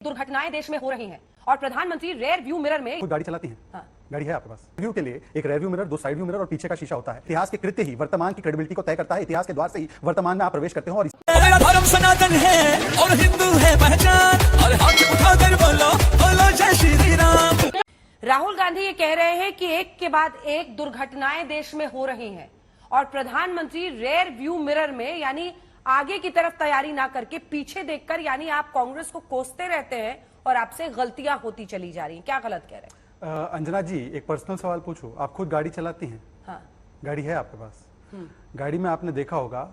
दुर्घटनाएं देश में हो रही हैं और प्रधानमंत्री रेयर व्यू मिरर में गाड़ी चलाती हैं। हाँ। गाड़ी है आपके पास। व्यू के लिए एक रेयर व्यू मिरर, दो साइड व्यू मिरर और पीछे का शीशा होता है। इतिहास के कृत्य ही वर्तमान की क्रेडिबिलिटी को तय करता है। इतिहास के द्वार से ही वर्तमान में आप प्रवेश करते हो और मेरा धर्म सनातन है और हिंदू है पहचान और हाथ उठाकर बोलो बोलो जय श्री राम। राहुल गांधी ये कह रहे हैं कि एक के बाद एक दुर्घटनाएं देश में हो रही हैं और प्रधानमंत्री रेयर व्यू मिरर में यानी आगे की तरफ तैयारी ना करके पीछे देखकर यानी आप कांग्रेस को कोसते रहते हैं और आपसे गलतियां होती चली जा रही हैं। क्या गलत कह रहे हैं? अंजना जी, एक पर्सनल सवाल पूछूं। आप खुद गाड़ी चलाती हैं? हाँ। गाड़ी है आपके पास? गाड़ी में आपने देखा होगा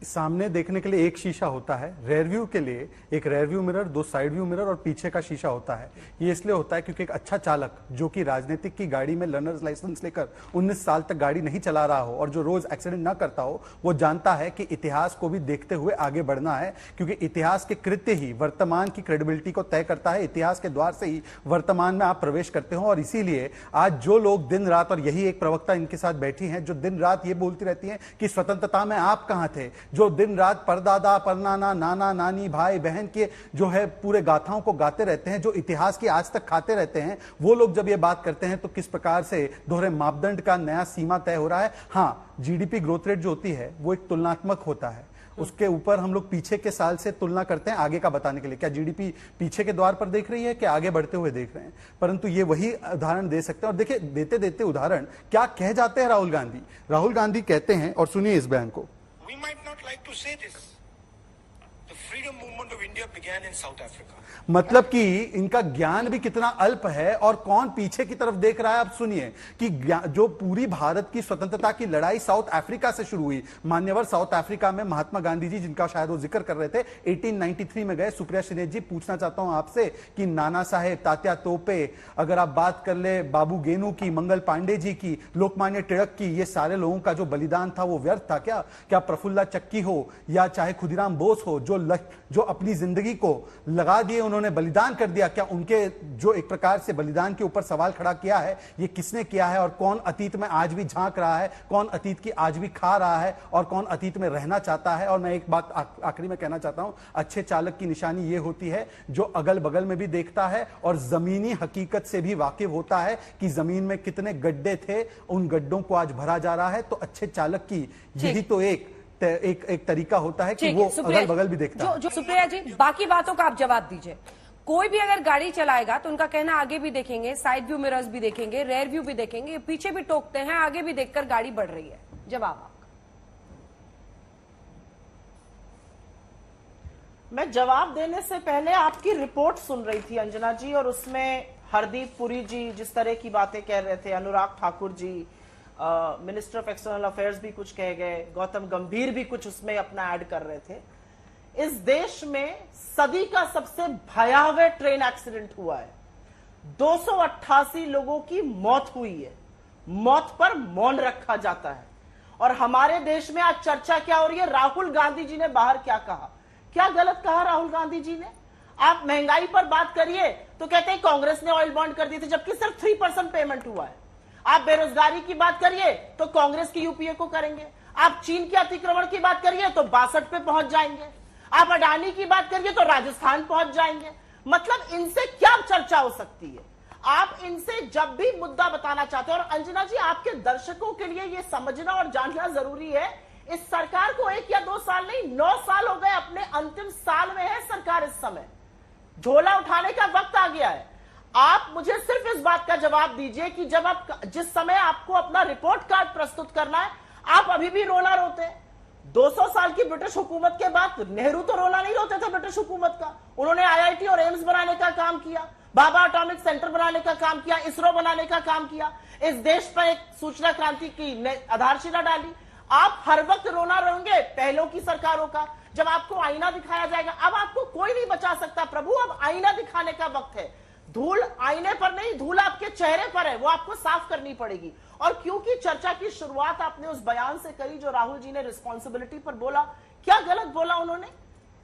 सामने देखने के लिए एक शीशा होता है, रेयर व्यू के लिए एक रेयर व्यू मिरर, दो साइड व्यू मिरर और पीछे का शीशा होता है। ये इसलिए होता है क्योंकि एक अच्छा चालक जो कि राजनीतिक की गाड़ी में लर्नर्स लाइसेंस लेकर 19 साल तक गाड़ी नहीं चला रहा हो और जो रोज एक्सीडेंट ना करता हो, वो जानता है कि इतिहास को भी देखते हुए आगे बढ़ना है, क्योंकि इतिहास के कृत्य ही वर्तमान की क्रेडिबिलिटी को तय करता है। इतिहास के द्वार से ही वर्तमान में आप प्रवेश करते हो और इसीलिए आज जो लोग दिन रात, और यही एक प्रवक्ता इनके साथ बैठी हैं जो दिन रात ये बोलती रहती हैं कि स्वतंत्रता में आप कहां थे, जो दिन रात परदादा परनाना नाना नानी भाई बहन के जो है पूरे गाथाओं को गाते रहते हैं, जो इतिहास की आज तक खाते रहते हैं, वो लोग जब ये बात करते हैं तो किस प्रकार से दोहरे मापदंड का नया सीमा तय हो रहा है। हाँ, जीडीपी ग्रोथ रेट जो होती है वो एक तुलनात्मक होता है, उसके ऊपर हम लोग पीछे के साल से तुलना करते हैं आगे का बताने के लिए। क्या जीडीपी पीछे के द्वार पर देख रही है कि आगे बढ़ते हुए देख रहे हैं? परंतु ये वही उदाहरण दे सकते हैं। और देखिए, देते देते उदाहरण क्या कह जाते हैं राहुल गांधी। राहुल गांधी कहते हैं, और सुनिए इस बयान को। We might not like to say this. The freedom movement of India began in South Africa. मतलब कि इनका ज्ञान भी कितना अल्प है और कौन पीछे की तरफ देख रहा है। आप सुनिए कि जो पूरी भारत की स्वतंत्रता की लड़ाई साउथ अफ्रीका से शुरू हुई। मान्यवर साउथ अफ्रीका में महात्मा गांधी जी, जिनका शायद वो जिक्र कर रहे थे, 1893 में गए। सुप्रिया श्रीनेत जी, पूछना चाहता हूं आपसे कि नाना साहेब, तात्या तोपे, अगर आप बात कर ले बाबू गेनू की, मंगल पांडे जी की, लोकमान्य टिळक की, ये सारे लोगों का जो बलिदान था वो व्यर्थ था क्या? क्या प्रफुल्ला चक्की हो या चाहे खुदीराम बोस हो, जो अपनी जिंदगी को लगा दिए, उन्होंने बलिदान कर दिया, क्या उनके जो एक प्रकार से बलिदान के ऊपर सवाल खड़ा किया है, ये किसने किया है? और कौन अतीत में आज भी झांक रहा है, कौन अतीत की आज भी खा रहा है और कौन अतीत में रहना चाहता है? और मैं एक बात आखिरी में कहना चाहता हूं, अच्छे चालक की निशानी ये होती है जो अगल बगल में भी देखता है और जमीनी हकीकत से भी वाकिफ होता है कि जमीन में कितने गड्ढे थे, उन गड्ढों को आज भरा जा रहा है। तो अच्छे चालक की यही तो एक तरीका होता है कि वो अगल बगल भी देखता है। जो सुप्रिया जी, बाकी बातों का आप जवाब दीजिए। कोई भी अगर गाड़ी चलाएगा तो उनका कहना आगे भी देखेंगे, साइड व्यू मिरर्स भी देखेंगे, रेयर व्यू भी देखेंगे, पीछे भी टोकते हैं, आगे भी देखकर गाड़ी बढ़ रही है। जवाब आपका। मैं जवाब देने से पहले आपकी रिपोर्ट सुन रही थी अंजना जी, और उसमें हरदीप पुरी जी जिस तरह की बातें कह रहे थे, Anurag Thakur ji, minister of external affairs भी कुछ कह गए, गौतम गंभीर भी कुछ उसमें अपना ऐड कर रहे थे। इस देश में सदी का सबसे भयावह ट्रेन एक्सीडेंट हुआ है। 288 लोगों की मौत हुई है। मौत पर मौन रखा जाता है। और हमारे देश में आज चर्चा क्या हो रही है? राहुल गांधी जी ने बाहर क्या कहा, क्या गलत कहा राहुल गांधी जी ने? आप महंगाई पर बात करिए तो कहते हैं कांग्रेस ने ऑयल बॉन्ड कर दिए थे, जबकि सिर्फ 3% पेमेंट हुआ है। आप बेरोजगारी की बात करिए तो कांग्रेस की यूपीए को करेंगे। आप चीन के अतिक्रमण की बात करिए तो 62 पे पहुंच जाएंगे। आप अडानी की बात करिए तो राजस्थान पहुंच जाएंगे। मतलब इनसे क्या चर्चा हो सकती है? आप इनसे जब भी मुद्दा बताना चाहते हो, और अंजना जी आपके दर्शकों के लिए यह समझना और जानना जरूरी है, इस सरकार को 1 या 2 साल नहीं 9 साल हो गए, अपने अंतिम साल में है सरकार। इस समय झोला उठाने का वक्त आ गया है। आप मुझे सिर्फ इस बात का जवाब दीजिए कि जब आप जिस समय आपको अपना रिपोर्ट कार्ड प्रस्तुत करना है, आप अभी भी रोना रोते हैं। 200 साल की ब्रिटिश हुकूमत के बाद नेहरू तो रोना नहीं रोते थे ब्रिटिश हुकूमत का। उन्होंने आईआईटी और एम्स बनाने का काम किया, बाबा एटॉमिक सेंटर बनाने का काम किया, इसरो बनाने का काम किया, इस देश पर एक सूचना क्रांति की आधारशिला डाली। आप हर वक्त रोना रोएंगे पहलों की सरकारों का। जब आपको आईना दिखाया जाएगा, अब आपको कोई नहीं बचा सकता प्रभु, अब आईना दिखाने का वक्त है। धूल आईने पर नहीं, धूल आपके चेहरे पर है, वो आपको साफ करनी पड़ेगी। और क्योंकि चर्चा की शुरुआत आपने उस बयान से करी जो राहुल जी ने रिस्पॉन्सिबिलिटी पर बोला, क्या गलत बोला उन्होंने?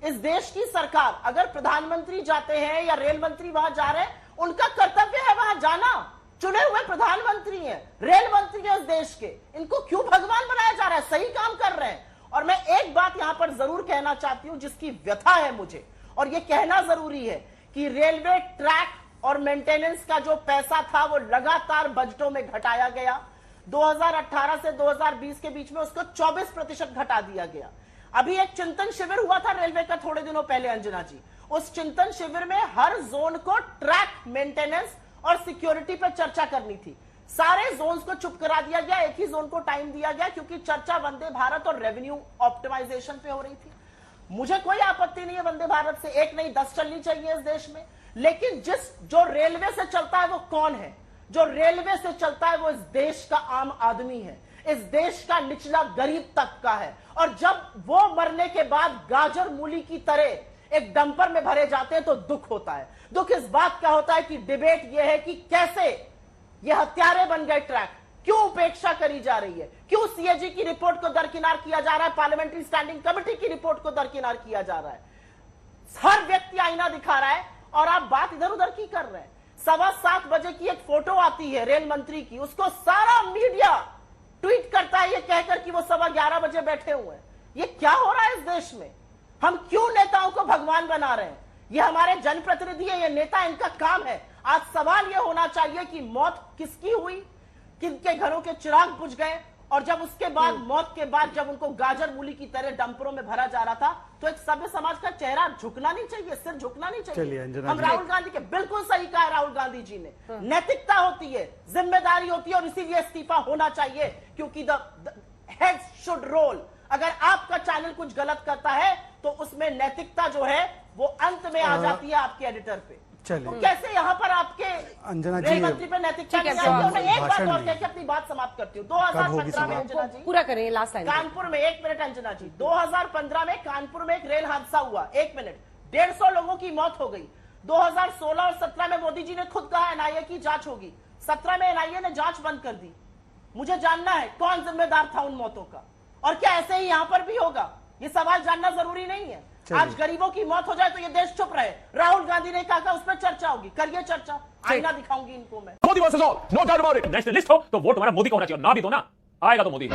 इस देश की सरकार, अगर प्रधानमंत्री जाते हैं या रेल मंत्री वहां जा रहे हैं, उनका कर्तव्य है वहां जाना। चुने हुए प्रधानमंत्री हैं, रेल मंत्री हैं इस देश के, इनको क्यों भगवान बनाया जा रहा है? सही काम कर रहे हैं। और मैं एक बात यहां पर जरूर कहना चाहती हूं जिसकी व्यथा है मुझे, और यह कहना जरूरी है कि रेलवे ट्रैक और मेंटेनेंस का जो पैसा था वो लगातार बजटों में घटाया गया। 2018 से 2020 के बीच में उसको 24% घटा दिया गया। अभी एक चिंतन शिविर हुआ था रेलवे का थोड़े दिनों पहले अंजना जी, उस चिंतन शिविर में हर जोन को ट्रैक, मेंटेनेंस और सिक्योरिटी पर चर्चा करनी थी। सारे जोन्स को चुप करा दिया गया, एक ही जोन को टाइम दिया गया क्योंकि चर्चा वंदे भारत और रेवेन्यू ऑप्टिमाइजेशन पे हो रही थी। मुझे कोई आपत्ति नहीं है वंदे भारत से 1 नहीं 10 चलनी चाहिए इस देश में, लेकिन जो रेलवे से चलता है वो कौन है? जो रेलवे से चलता है वो इस देश का आम आदमी है, इस देश का निचला गरीब तबका है। और जब वो मरने के बाद गाजर मूली की तरह एक डंपर में भरे जाते हैं तो दुख होता है। दुख इस बात का होता है कि डिबेट यह है कि कैसे ये हत्यारे बन गए ट्रैक, क्यों उपेक्षा करी जा रही है, क्यों सीएजी की रिपोर्ट को दरकिनार किया जा रहा है, पार्लियामेंट्री स्टैंडिंग कमेटी की रिपोर्ट को दरकिनार किया जा रहा है। हर व्यक्ति आईना दिखा रहा है और आप बात इधर उधर की कर रहे हैं। 7:15 बजे की एक फोटो आती है रेल मंत्री की, उसको सारा मीडिया ट्वीट करता है ये कहकर कि वो 11:15 बजे बैठे हुए हैं। ये क्या हो रहा है इस देश में? हम क्यों नेताओं को भगवान बना रहे हैं? ये हमारे जनप्रतिनिधि है, ये नेता, इनका काम है। आज सवाल ये होना चाहिए कि मौत किसकी हुई, किनके घरों के चिराग बुझ गए, और जब उसके बाद मौत के बाद जब उनको गाजर मूली की तरह डंपरों में भरा जा रहा था तो एक सभ्य समाज का चेहरा झुकना नहीं चाहिए, सिर झुकना नहीं चलिए, चाहिए। अंजना हम जी। राहुल गांधी के बिल्कुल सही कहा राहुल गांधी जी ने, नैतिकता होती है, जिम्मेदारी होती है और इसीलिए इस्तीफा होना चाहिए क्योंकि द हेड्स शुड रोल। अगर आपका चैनल कुछ गलत करता है तो उसमें नैतिकता जो है वो अंत में आ जाती है आपके एडिटर पे। चलिए। तो कैसे यहाँ पर आपके अंजना जी, रेल मंत्री पे नैतिकता ठीक है, नहीं आई? और मैं एक बात भाषण और नहीं। कह के अपनी बात समाप्त करती हूँ। कब होगी 2015 में समाप्त? अंजना जी, पूरा करें लास्ट लाइन। कानपुर में, 1 मिनट अंजना जी, 2015 में कानपुर में एक रेल हादसा हुआ, 1 मिनट, 150 लोगों की मौत हो गई। 2016 और 17 में मोदी जी ने खुद कहा एनआईए की जांच होगी, 17 में एनआईए ने जांच बंद कर दी। मुझे जानना है कौन जिम्मेदार था उन मौतों का, और क्या ऐसे ही यहां पर भी होगा? ये सवाल जानना जरूरी नहीं है। आज गरीबों की मौत हो जाए तो ये देश चुप रहे। राहुल गांधी ने कहा उस पर चर्चा होगी, करिए चर्चा, आईना दिखाऊंगी इनको मैं। Modi versus all, no doubt about it. Nationalist हो तो वोट तुम्हारा मोदी का होना चाहिए, ना भी तो ना आएगा तो मोदी।